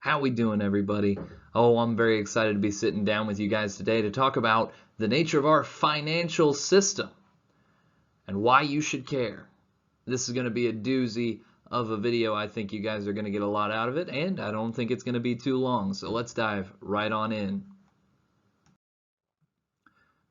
How we doing, everybody? Oh, I'm very excited to be sitting down with you guys today to talk about the nature of our financial system and why you should care. This is going to be a doozy of a video. I think you guys are going to get a lot out of it, and I don't think it's going to be too long. So let's dive right on in.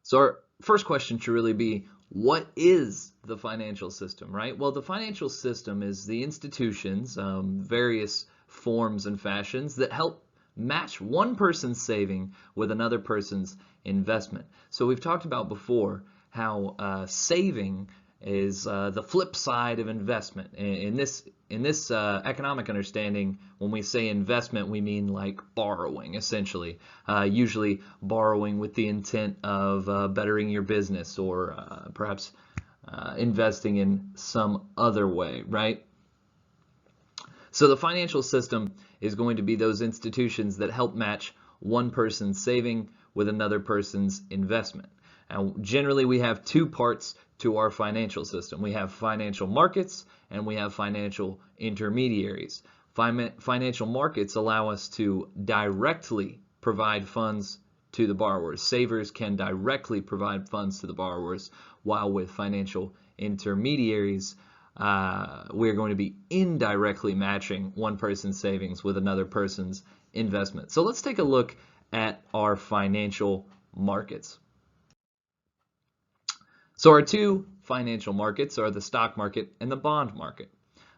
So our first question should really be, what is the financial system, right? Well, the financial system is the institutions, various forms and fashions that help match one person's saving with another person's investment. So we've talked about before how saving is the flip side of investment. In this economic understanding, when we say investment, we mean like borrowing, essentially. Usually borrowing with the intent of bettering your business or perhaps investing in some other way, right? So the financial system is going to be those institutions that help match one person's saving with another person's investment. Now, generally, we have two parts to our financial system. We have financial markets and we have financial intermediaries. Financial markets allow us to directly provide funds to the borrowers. Savers can directly provide funds to the borrowers, while with financial intermediaries, we're going to be indirectly matching one person's savings with another person's investment. So let's take a look at our financial markets. So our two financial markets are the stock market and the bond market.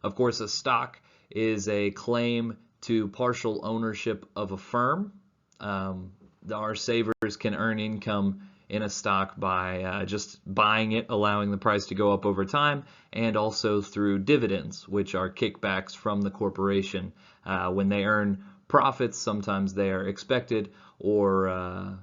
Of course, a stock is a claim to partial ownership of a firm. Our savers can earn income in a stock by just buying it, allowing the price to go up over time, and also through dividends, which are kickbacks from the corporation. When they earn profits, sometimes they are expected or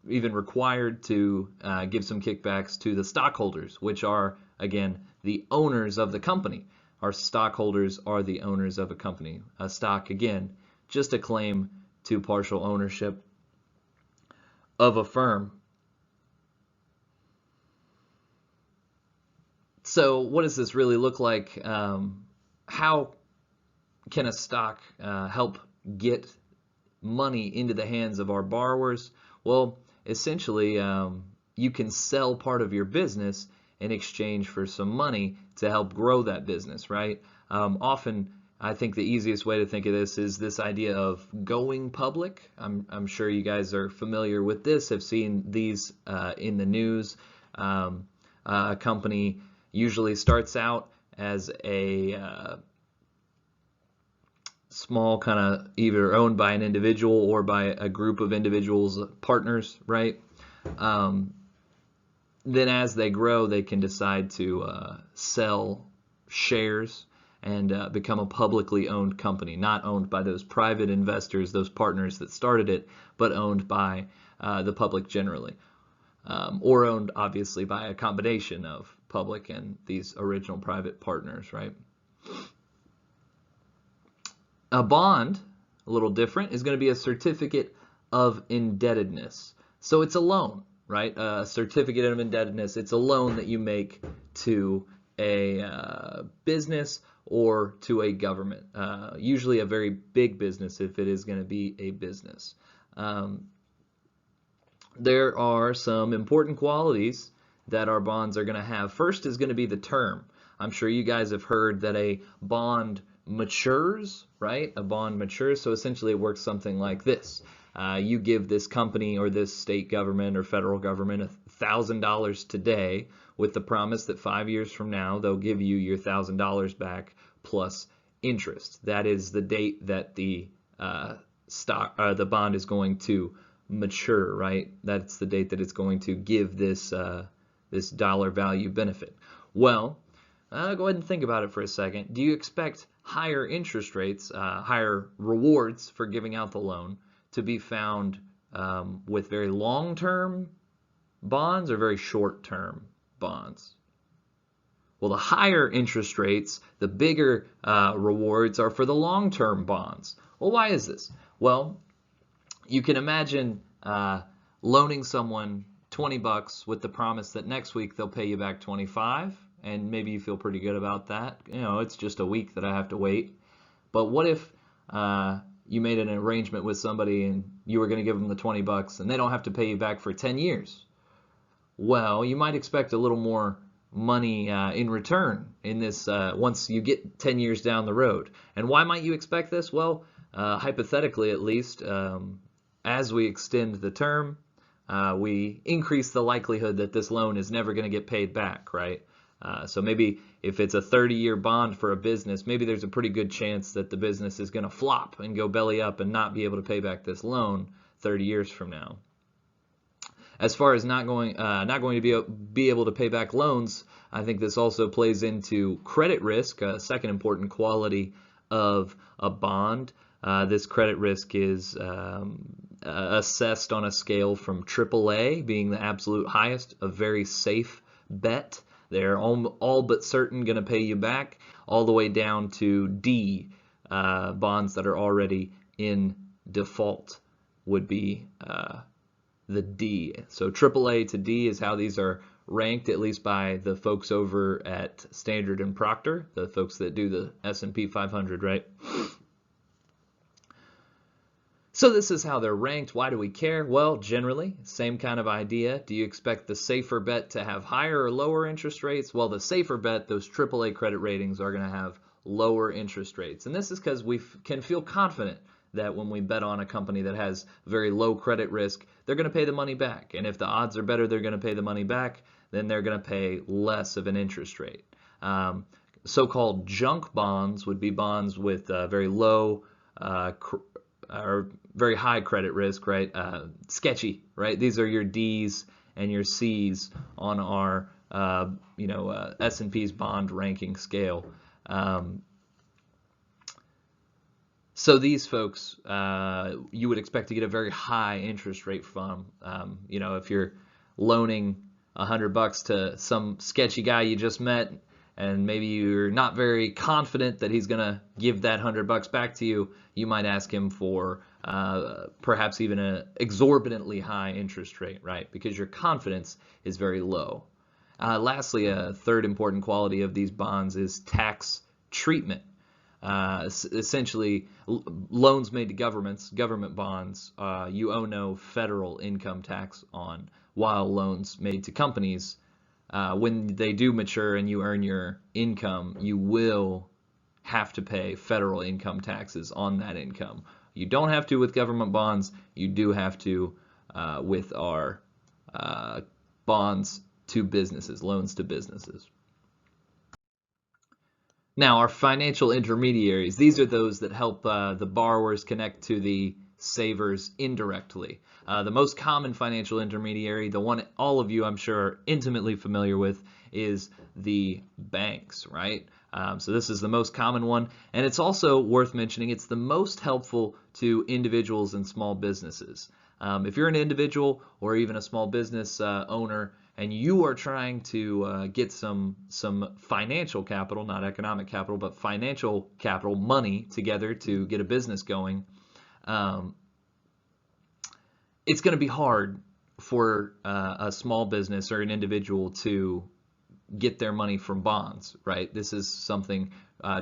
even required to give some kickbacks to the stockholders, which are, again, the owners of the company. Our stockholders are the owners of a company. A stock, again, just a claim to partial ownership of a firm. So what does this really look like? How can a stock help get money into the hands of our borrowers? Well, essentially, you can sell part of your business in exchange for some money to help grow that business, right? Often, I think the easiest way to think of this is this idea of going public. I'm sure you guys are familiar with this, have seen these in the news. A company usually starts out as a small kind of either owned by an individual or by a group of individuals, partners, right? Then as they grow, they can decide to sell shares and become a publicly owned company, not owned by those private investors, those partners that started it, but owned by the public generally, or owned obviously by a combination of public and these original private partners, right? A bond, a little different, is going to be a certificate of indebtedness. So it's a loan, right? A certificate of indebtedness, it's a loan that you make to a business or to a government, usually a very big business if it is going to be a business. There are some important qualities that our bonds are going to have. First is going to be the term. I'm sure you guys have heard that a bond matures, right? A bond matures, so essentially it works something like this. You give this company or this state government or federal government $1,000 today with the promise that 5 years from now they'll give you your $1,000 back plus interest. That is the date that the the bond is going to mature, right? That's the date that it's going to give this this dollar value benefit. Well, go ahead and think about it for a second. Do you expect higher interest rates, higher rewards for giving out the loan to be found with very long-term bonds or very short-term bonds? Well, the higher interest rates, the bigger rewards are for the long-term bonds. Well, why is this? Well, you can imagine loaning someone 20 bucks with the promise that next week they'll pay you back 25, and maybe you feel pretty good about that. You know, it's just a week that I have to wait. But what if you made an arrangement with somebody and you were going to give them the 20 bucks and they don't have to pay you back for 10 years. Well, you might expect a little more money in return in this once you get 10 years down the road. And why might you expect this? Well, hypothetically at least, as we extend the term, we increase the likelihood that this loan is never going to get paid back, right? So maybe if it's a 30-year bond for a business, maybe there's a pretty good chance that the business is going to flop and go belly up and not be able to pay back this loan 30 years from now. As far as not going to be able to pay back loans, I think this also plays into credit risk, a second important quality of a bond. This credit risk is assessed on a scale from AAA, being the absolute highest, a very safe bet. They're all but certain going to pay you back, all the way down to D, bonds that are already in default would be the D. So AAA to D is how these are ranked, at least by the folks over at Standard & Proctor, the folks that do the S&P 500, right? So this is how they're ranked. Why do we care? Well, generally, same kind of idea. Do you expect the safer bet to have higher or lower interest rates? Well, the safer bet, those AAA credit ratings, are going to have lower interest rates. And this is because we can feel confident that when we bet on a company that has very low credit risk, they're going to pay the money back. And if the odds are better, they're going to pay the money back, then they're going to pay less of an interest rate. So-called junk bonds would be bonds with very low or very high credit risk, right? Sketchy, right? These are your D's and your C's on our, S&P's bond ranking scale. So these folks, you would expect to get a very high interest rate from. If you're loaning $100 to some sketchy guy you just met, and maybe you're not very confident that he's going to give that $100 back to you, you might ask him for perhaps even an exorbitantly high interest rate, right? Because your confidence is very low. Lastly, a third important quality of these bonds is tax treatment. Essentially, loans made to governments, government bonds, you owe no federal income tax on, while loans made to companies, when they do mature and you earn your income, you will have to pay federal income taxes on that income. You don't have to with government bonds. You do have to with our bonds to businesses, loans to businesses. Now, our financial intermediaries, these are those that help the borrowers connect to the savers indirectly. The most common financial intermediary, the one all of you I'm sure are intimately familiar with, is the banks, right? So this is the most common one, and it's also worth mentioning it's the most helpful to individuals and small businesses. If you're an individual or even a small business owner and you are trying to get some financial capital, not economic capital, but financial capital, money together to get a business going, it's going to be hard for a small business or an individual to get their money from bonds, right? This is something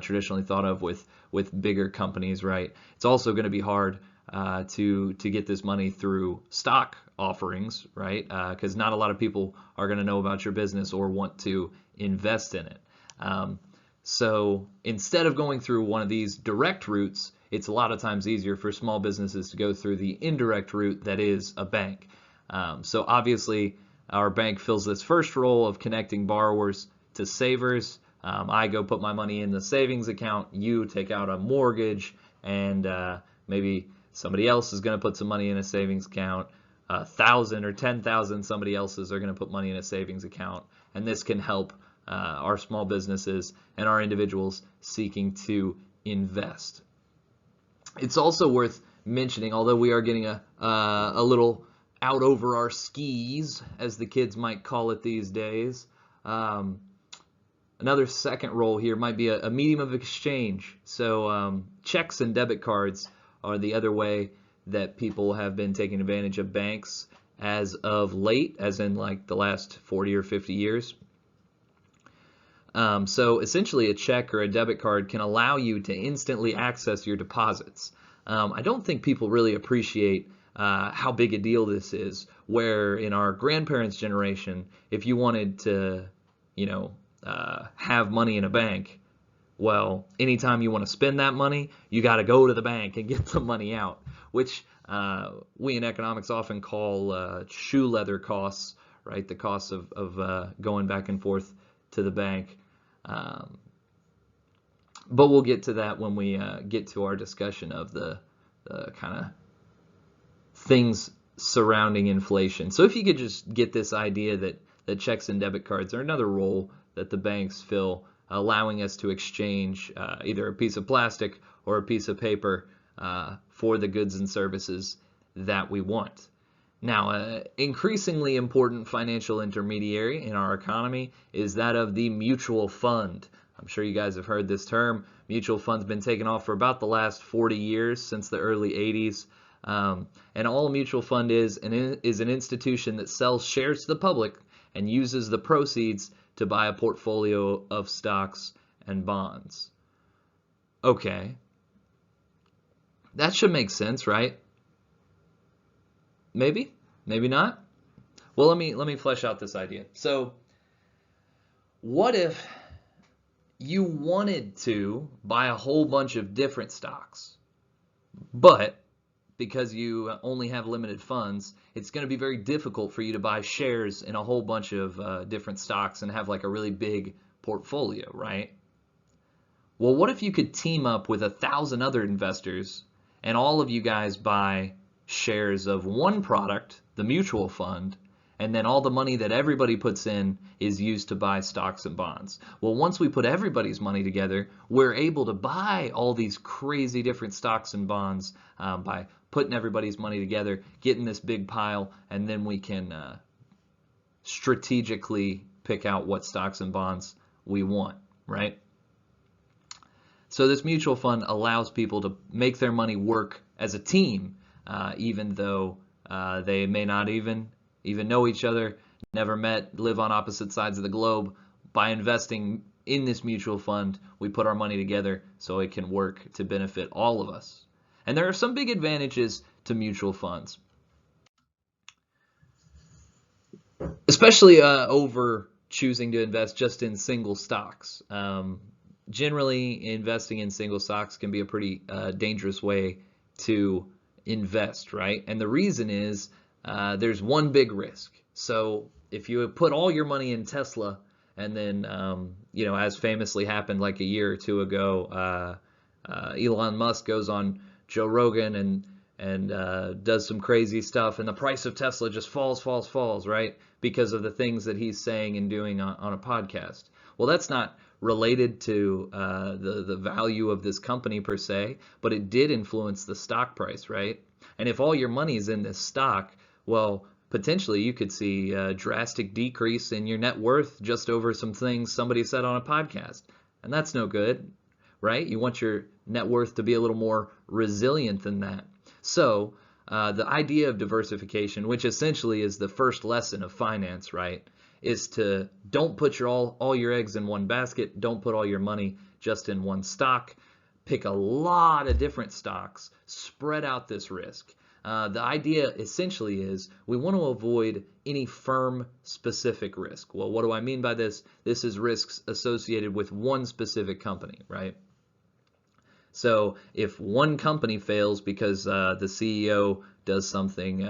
traditionally thought of with bigger companies, right? It's also going to be hard to get this money through stock offerings, right? Because not a lot of people are going to know about your business or want to invest in it. So instead of going through one of these direct routes, it's a lot of times easier for small businesses to go through the indirect route that is a bank. So obviously, our bank fills this first role of connecting borrowers to savers. I go put my money in the savings account, you take out a mortgage, and maybe somebody else is going to put some money in a savings account. 1,000 or 10,000 somebody else's are going to put money in a savings account, and this can help our small businesses and our individuals seeking to invest. It's also worth mentioning, although we are getting a little out over our skis, as the kids might call it these days, another second role here might be a medium of exchange. So checks and debit cards are the other way that people have been taking advantage of banks as of late, as in like the last 40 or 50 years. So essentially a check or a debit card can allow you to instantly access your deposits. I don't think people really appreciate how big a deal this is, where in our grandparents' generation, if you wanted to, have money in a bank, well, anytime you want to spend that money, you got to go to the bank and get the money out, which we in economics often call shoe leather costs, right? The costs of going back and forth to the bank. But we'll get to that when we get to our discussion of the kind of things surrounding inflation. So if you could just get this idea that checks and debit cards are another role that the banks fill, allowing us to exchange either a piece of plastic or a piece of paper for the goods and services that we want. Now, increasingly important financial intermediary in our economy is that of the mutual fund. I'm sure you guys have heard this term. Mutual fund's been taken off for about the last 40 years, since the early 80s. And all a mutual fund is an institution that sells shares to the public and uses the proceeds to buy a portfolio of stocks and bonds. Okay. That should make sense, right? Maybe? Maybe not? Well, let me flesh out this idea. So, what if you wanted to buy a whole bunch of different stocks, but because you only have limited funds, it's going to be very difficult for you to buy shares in a whole bunch of different stocks and have like a really big portfolio, right? Well, what if you could team up with 1,000 other investors and all of you guys buy shares of one product, the mutual fund, and then all the money that everybody puts in is used to buy stocks and bonds. Well, once we put everybody's money together, we're able to buy all these crazy different stocks and bonds by putting everybody's money together, getting this big pile, and then we can strategically pick out what stocks and bonds we want, right? So this mutual fund allows people to make their money work as a team, even though they may not even know each other, never met, live on opposite sides of the globe. By investing in this mutual fund, we put our money together so it can work to benefit all of us. And there are some big advantages to mutual funds, especially over choosing to invest just in single stocks. Generally, investing in single stocks can be a pretty dangerous way to invest, right? And the reason is there's one big risk. So if you put all your money in Tesla and then, as famously happened like a year or two ago, Elon Musk goes on Joe Rogan and does some crazy stuff, and the price of Tesla just falls, right? Because of the things that he's saying and doing on a podcast. Well, that's not related to the value of this company per se, but it did influence the stock price, right? And if all your money is in this stock, well, potentially you could see a drastic decrease in your net worth just over some things somebody said on a podcast. And that's no good, right? You want your net worth to be a little more resilient than that. So the idea of diversification, which essentially is the first lesson of finance, right, is to don't put all your eggs in one basket. Don't put all your money just in one stock. Pick a lot of different stocks. Spread out this risk. The idea essentially is we want to avoid any firm-specific risk. Well, what do I mean by this? This is risks associated with one specific company, right? So if one company fails because the CEO does something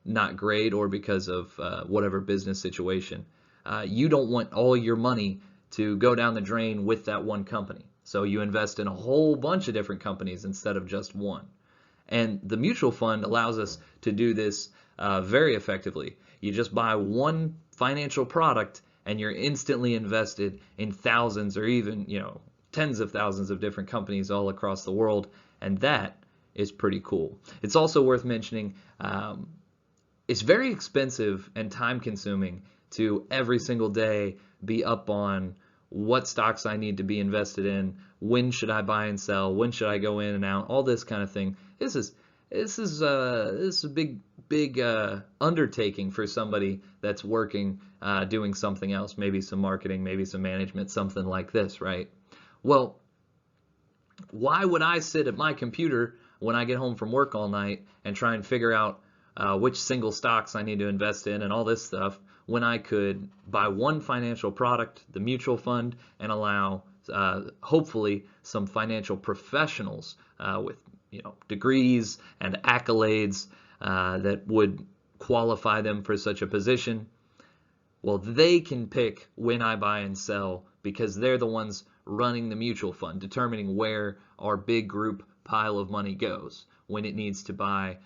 not great or because of whatever business situation, you don't want all your money to go down the drain with that one company. So you invest in a whole bunch of different companies instead of just one. And the mutual fund allows us to do this very effectively. You just buy one financial product and you're instantly invested in thousands or even, tens of thousands of different companies all across the world. And that is pretty cool. It's also worth mentioning, it's very expensive and time consuming to every single day be up on what stocks I need to be invested in, when should I buy and sell, when should I go in and out, all this kind of thing. This is a big undertaking for somebody that's working doing something else, maybe some marketing, maybe some management, something like this, right? Well, why would I sit at my computer when I get home from work all night and try and figure out which single stocks I need to invest in and all this stuff, when I could buy one financial product, the mutual fund, and allow hopefully some financial professionals with degrees and accolades that would qualify them for such a position. Well, they can pick when I buy and sell because they're the ones running the mutual fund, determining where our big group pile of money goes, when it needs to buy,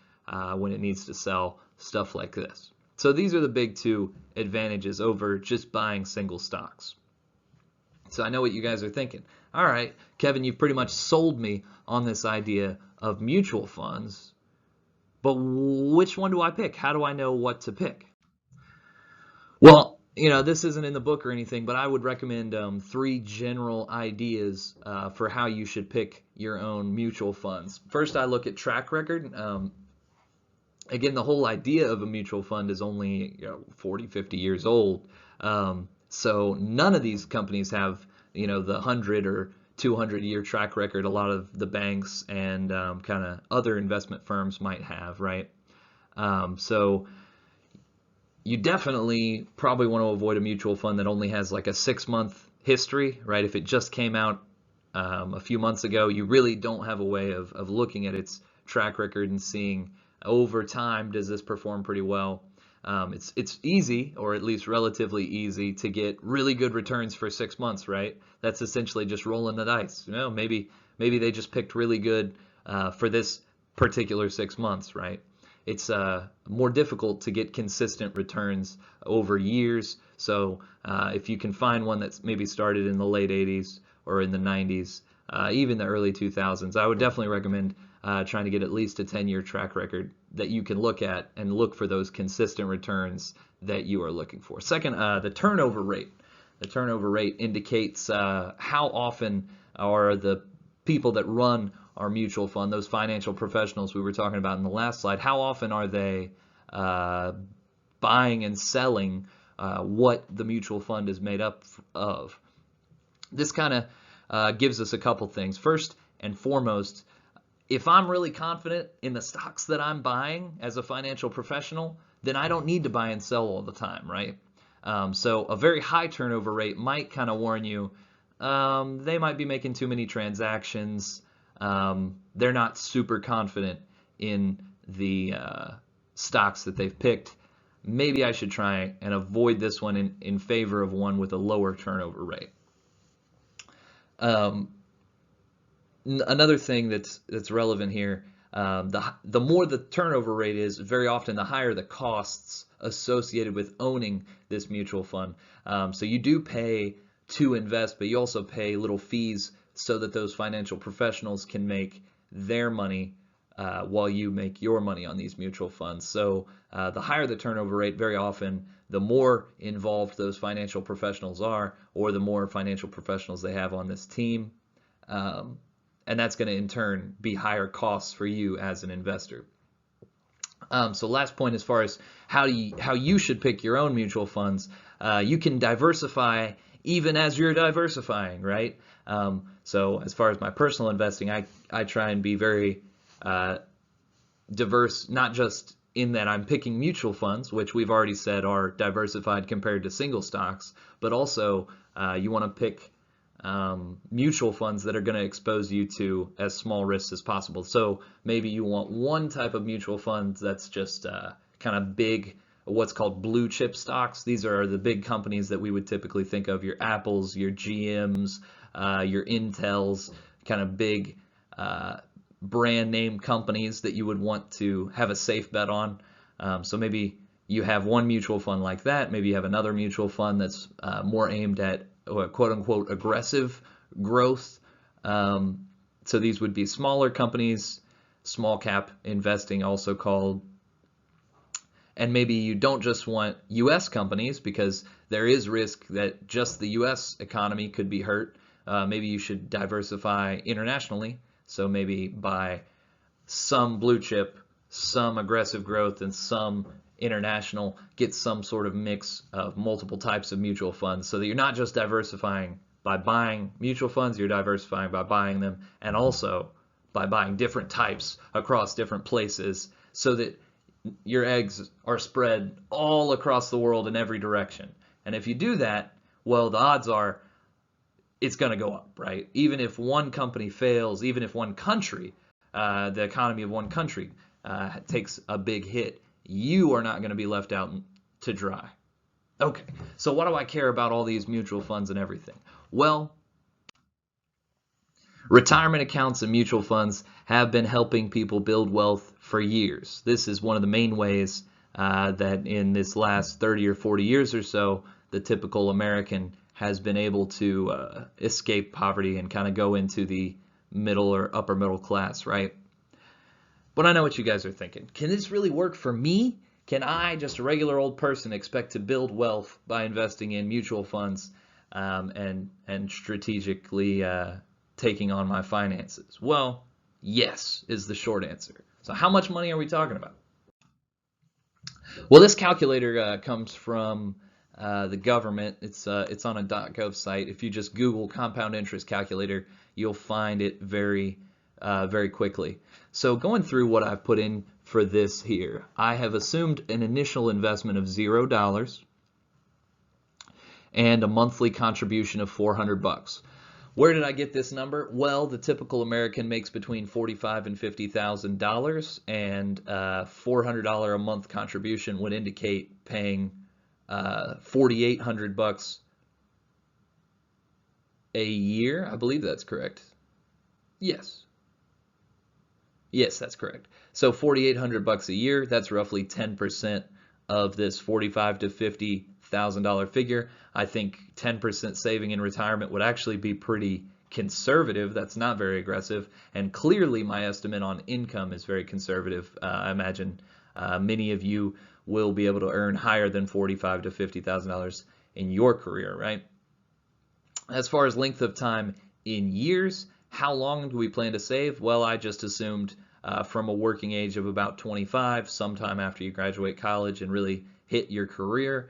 when it needs to sell, stuff like this. So these are the big two advantages over just buying single stocks. So I know what you guys are thinking. All right, Kevin, you've pretty much sold me on this idea of mutual funds, but which one do I pick? How do I know what to pick? Well, this isn't in the book or anything, but I would recommend 3 general ideas for how you should pick your own mutual funds. First, I look at track record. Again, the whole idea of a mutual fund is only 40, 50 years old. So none of these companies have the 100 or 200-year track record a lot of the banks and kind of other investment firms might have, right? So you definitely probably want to avoid a mutual fund that only has like a 6-month history, right? If it just came out a few months ago, you really don't have a way of looking at its track record and seeing over time, does this perform pretty well? It's easy, or at least relatively easy, to get really good returns for 6 months, right? That's essentially just rolling the dice. Maybe they just picked really good for this particular 6 months, right? It's more difficult to get consistent returns over years. So if you can find one that's maybe started in the late 80s or in the 90s, even the early 2000s, I would definitely recommend trying to get at least a 10-year track record that you can look at and look for those consistent returns that you are looking for. Second, the turnover rate. The turnover rate indicates how often are the people that run our mutual fund, those financial professionals we were talking about in the last slide, how often are they buying and selling what the mutual fund is made up of. This kind of gives us a couple things. First and foremost, if I'm really confident in the stocks that I'm buying as a financial professional, then I don't need to buy and sell all the time, right? So a very high turnover rate might kind of warn you they might be making too many transactions. They're not super confident in the stocks that they've picked. Maybe I should try and avoid this one in favor of one with a lower turnover rate. Another thing that's relevant here, the more the turnover rate is, very often the higher the costs associated with owning this mutual fund. So you do pay to invest, but you also pay little fees so that those financial professionals can make their money while you make your money on these mutual funds. So the higher the turnover rate, very often the more involved those financial professionals are, or the more financial professionals they have on this team. And that's going to in turn be higher costs for you as an investor. So last point, as far as how you should pick your own mutual funds, you can diversify even as you're diversifying, right? So as far as my personal investing, I try and be very diverse, not just in that I'm picking mutual funds, which we've already said are diversified compared to single stocks, but also you want to pick mutual funds that are going to expose you to as small risks as possible. So maybe you want one type of mutual fund that's just kind of big, what's called blue chip stocks. These are the big companies that we would typically think of, your Apples, your GMs, your Intels, kind of big brand name companies that you would want to have a safe bet on. So maybe you have one mutual fund like that. Maybe you have another mutual fund that's more aimed at quote unquote aggressive growth. So these would be smaller companies, small cap investing also called. And maybe you don't just want US companies because there is risk that just the US economy could be hurt. Maybe you should diversify internationally. So maybe buy some blue chip, some aggressive growth, and some international, get some sort of mix of multiple types of mutual funds so that you're not just diversifying by buying mutual funds, you're diversifying by buying them and also by buying different types across different places so that your eggs are spread all across the world in every direction. And if you do that, well, the odds are it's going to go up, right? Even if one company fails, even if one country, the economy of one country takes a big hit, you are not going to be left out to dry. Okay, so why do I care about all these mutual funds and everything? Well, retirement accounts and mutual funds have been helping people build wealth for years. This is one of the main ways that in this last 30 or 40 years or so, the typical American has been able to escape poverty and kind of go into the middle or upper middle class, right? But I know what you guys are thinking. Can this really work for me? Can I, just a regular old person, expect to build wealth by investing in mutual funds and strategically taking on my finances? Well, yes is the short answer. So how much money are we talking about? Well, this calculator comes from the government. It's on a .gov site. If you just Google compound interest calculator, you'll find it very quickly. So going through what I've put in for this here, I have assumed an initial investment of $0 and a monthly contribution of 400 bucks. Where did I get this number? Well, the typical American makes between $45,000 and $50,000, and $400 a month contribution would indicate paying 4,800 bucks a year. I believe that's correct. Yes, that's correct. So 4,800 bucks a year, that's roughly 10% of this $45,000 to $50,000 figure. I think 10% saving in retirement would actually be pretty conservative. That's not very aggressive. And clearly my estimate on income is very conservative. I imagine many of you will be able to earn higher than $45,000 to $50,000 in your career, right? As far as length of time in years, how long do we plan to save? Well, I just assumed from a working age of about 25, sometime after you graduate college and really hit your career,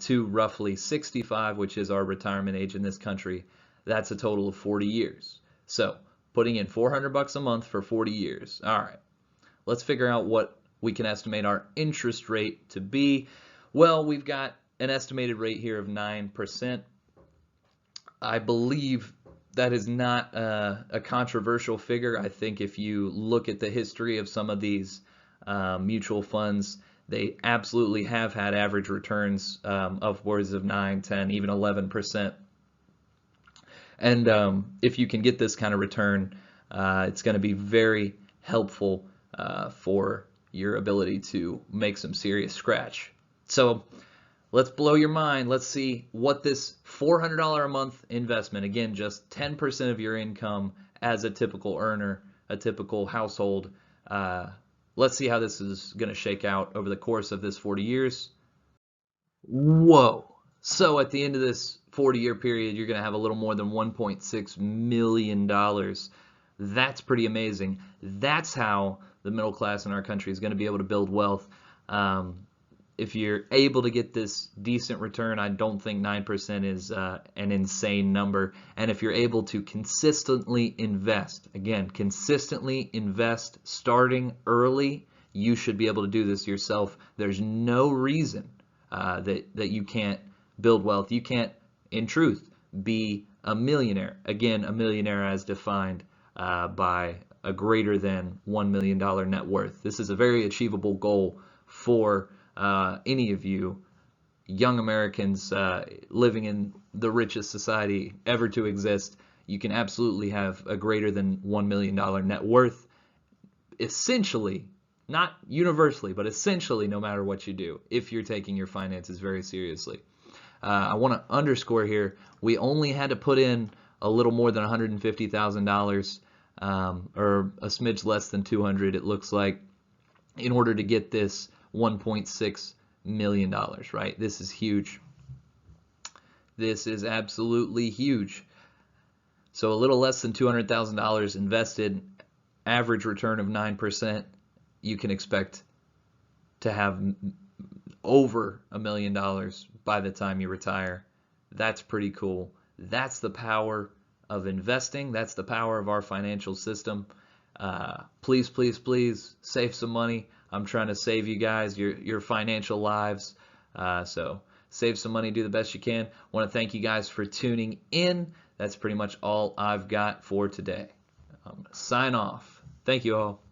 to roughly 65, which is our retirement age in this country. That's a total of 40 years. So putting in 400 bucks a month for 40 years. All right, let's figure out what we can estimate our interest rate to be. Well, we've got an estimated rate here of 9%. I believe that is not a controversial figure. I think if you look at the history of some of these mutual funds, they absolutely have had average returns of upwards of 9, 10, even 11%. And if you can get this kind of return, it's going to be very helpful for your ability to make some serious scratch. So let's blow your mind. Let's see what this $400 a month investment, again, just 10% of your income as a typical earner, a typical household. Let's see how this is going to shake out over the course of this 40 years. Whoa. So at the end of this 40-year period, you're going to have a little more than $1.6 million. That's pretty amazing. That's how the middle class in our country is going to be able to build wealth. If you're able to get this decent return, I don't think 9% is an insane number. And if you're able to consistently invest, again, consistently invest starting early, you should be able to do this yourself. There's no reason that you can't build wealth. You can't, in truth, be a millionaire. Again, a millionaire as defined by a greater than $1 million net worth. This is a very achievable goal for any of you young Americans living in the richest society ever to exist. You can absolutely have a greater than $1 million net worth, essentially, not universally, but essentially no matter what you do, if you're taking your finances very seriously. I want to underscore here, we only had to put in a little more than $150,000 or a smidge less than 200, it looks like, in order to get this $1.6 million, right? This is huge. This is absolutely huge. So a little less than $200,000 invested, average return of 9%, you can expect to have over $1 million by the time you retire. That's pretty cool. That's the power of investing. That's the power of our financial system. Please, please, please save some money. I'm trying to save you guys your financial lives. So save some money, do the best you can. Want to thank you guys for tuning in. That's pretty much all I've got for today. Sign off. Thank you all.